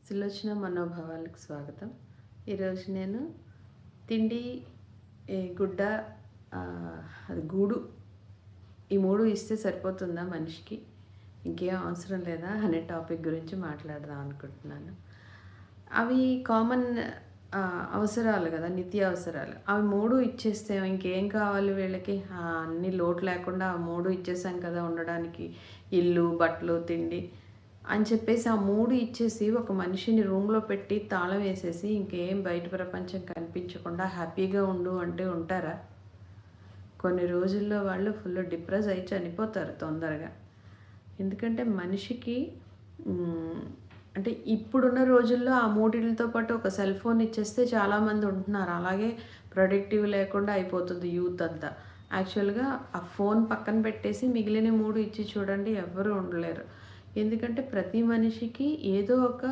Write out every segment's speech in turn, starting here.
సులోచన మనోభావాలకు స్వాగతం. ఈరోజు నేను తిండి, గుడ్డ, అది గూడు, ఈ 3 ఇస్తే సరిపోతుందా మనిషికి, ఇంకేం అవసరం లేదా అనే టాపిక్ గురించి మాట్లాడదాం అనుకుంటున్నాను. అవి కామన్ అవసరాలు కదా, నిత్య అవసరాలు. అవి 3 ఇచ్చేస్తే ఇంకేం కావాలి వీళ్ళకి? అన్ని లోటు లేకుండా ఆ 3 ఇచ్చేసాం కదా ఉండడానికి, ఇల్లు, బట్టలు, తిండి అని చెప్పేసి ఆ 3 ఇచ్చేసి ఒక మనిషిని రూమ్లో పెట్టి తాళం వేసేసి ఇంకేం బయట ప్రపంచం కనిపించకుండా హ్యాపీగా ఉండు అంటే ఉంటారా? కొన్ని రోజుల్లో వాళ్ళు ఫుల్ డిప్రెస్ అయి చనిపోతారు తొందరగా. ఎందుకంటే మనిషికి అంటే ఇప్పుడున్న రోజుల్లో ఆ 3తో పాటు ఒక సెల్ ఫోన్ ఇచ్చేస్తే చాలామంది ఉంటున్నారు. అలాగే ప్రొడక్టివ్ లేకుండా అయిపోతుంది యూత్ అంతా. యాక్చువల్గా ఆ ఫోన్ పక్కన పెట్టేసి మిగిలిన 3 ఇచ్చి చూడండి, ఎవ్వరూ ఉండలేరు. ఎందుకంటే ప్రతి మనిషికి ఏదో ఒక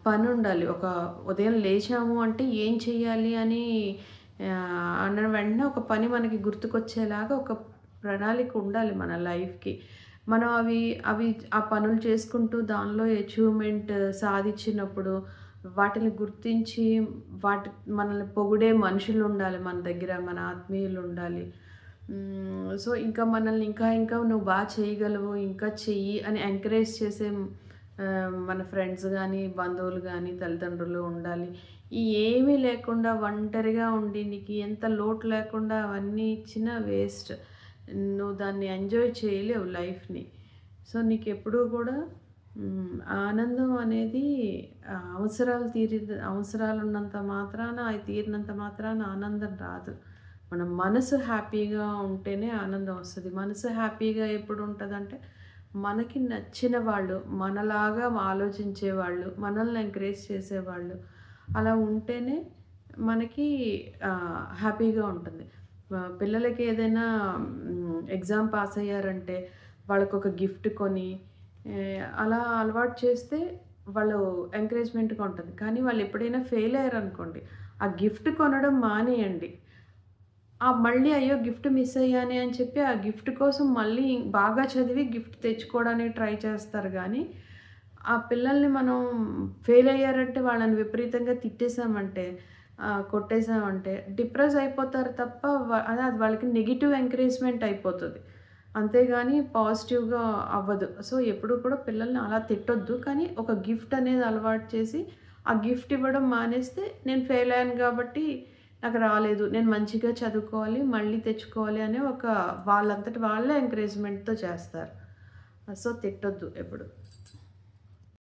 పని ఉండాలి. ఒక ఉదయం లేచాము అంటే ఏం చెయ్యాలి అని అన్న వెంటనే ఒక పని మనకి గుర్తుకొచ్చేలాగా ఒక ప్రణాళిక ఉండాలి మన లైఫ్‌కి. మనం అవి అవి ఆ పనులు చేసుకుంటూ దానిలో అచీవ్‌మెంట్ సాధించినప్పుడు వాటిని గుర్తించి మనల్ని పొగిడే మనుషులు ఉండాలి మన దగ్గర, మన ఆత్మీయులు ఉండాలి. సో, ఇంకా మనల్ని ఇంకా నువ్వు చేయగలవు, ఇంకా చెయ్యి అని ఎంకరేజ్ చేసే మన ఫ్రెండ్స్ గానీ, బంధువులు గానీ, తల్లిదండ్రులు ఉండాలి. ఏమీ లేకుండా ఒంటరిగా ఉండి నీకు ఎంత లోటు లేకుండా అవన్నీ ఇచ్చినా వేస్ట్. నువ్వు దాన్ని ఎంజాయ్ చేయలేవు లైఫ్‌ని. సో, నీకెప్పుడూ కూడా ఆనందం అనేది అవసరాలున్నంత మాత్రాన, అవి తీరినంత మాత్రాన ఆనందం రాదు. మన మనసు హ్యాపీగా ఉంటేనే ఆనందం వస్తుంది. మనసు హ్యాపీగా ఎప్పుడు ఉంటుందంటే మనకి నచ్చిన వాళ్ళు, మనలాగా ఆలోచించేవాళ్ళు, మనల్ని ఎంకరేజ్ చేసేవాళ్ళు అలా ఉంటేనే మనకి హ్యాపీగా ఉంటుంది. పిల్లలకి ఏదైనా ఎగ్జామ్ పాస్ అయ్యారంటే వాళ్ళకొక గిఫ్ట్ కొని అలా అలవాటు చేస్తే వాళ్ళు ఎంకరేజ్మెంట్గా ఉంటుంది. కానీ వాళ్ళు ఎప్పుడైనా ఫెయిల్ అయ్యారనుకోండి, ఆ గిఫ్ట్ కొనడం మానేయండి. మళ్ళీ అయ్యో గిఫ్ట్ మిస్ అయ్యానే అని చెప్పి ఆ గిఫ్ట్ కోసం మళ్ళీ బాగా చదివి గిఫ్ట్ తెచ్చుకోవడానికి ట్రై చేస్తారు. కానీ ఆ పిల్లల్ని మనం ఫెయిల్ అయ్యారంటే వాళ్ళని విపరీతంగా తిట్టేసామంటే, కొట్టేసామంటే డిప్రెస్ అయిపోతారు తప్ప అది వాళ్ళకి నెగిటివ్ ఎంకరేజ్మెంట్ అయిపోతుంది. అంతేగాని పాజిటివ్గా అవ్వదు. సో, ఎప్పుడు కూడా పిల్లల్ని అలా తిట్టొద్దు. కానీ ఒక గిఫ్ట్ అనేది అలవాటు చేసి ఆ గిఫ్ట్ ఇవ్వడం మానేస్తే నేను ఫెయిల్ అయ్యాను కాబట్టి నాకు రాలేదు, నేను మంచిగా చదువుకోవాలి, మళ్ళీ తెచ్చుకోవాలి అనే ఒక వాళ్ళంతట వాళ్ళే ఎంకరేజ్మెంట్‌తో చేస్తారు. సో, తిట్టొద్దు ఎప్పుడు.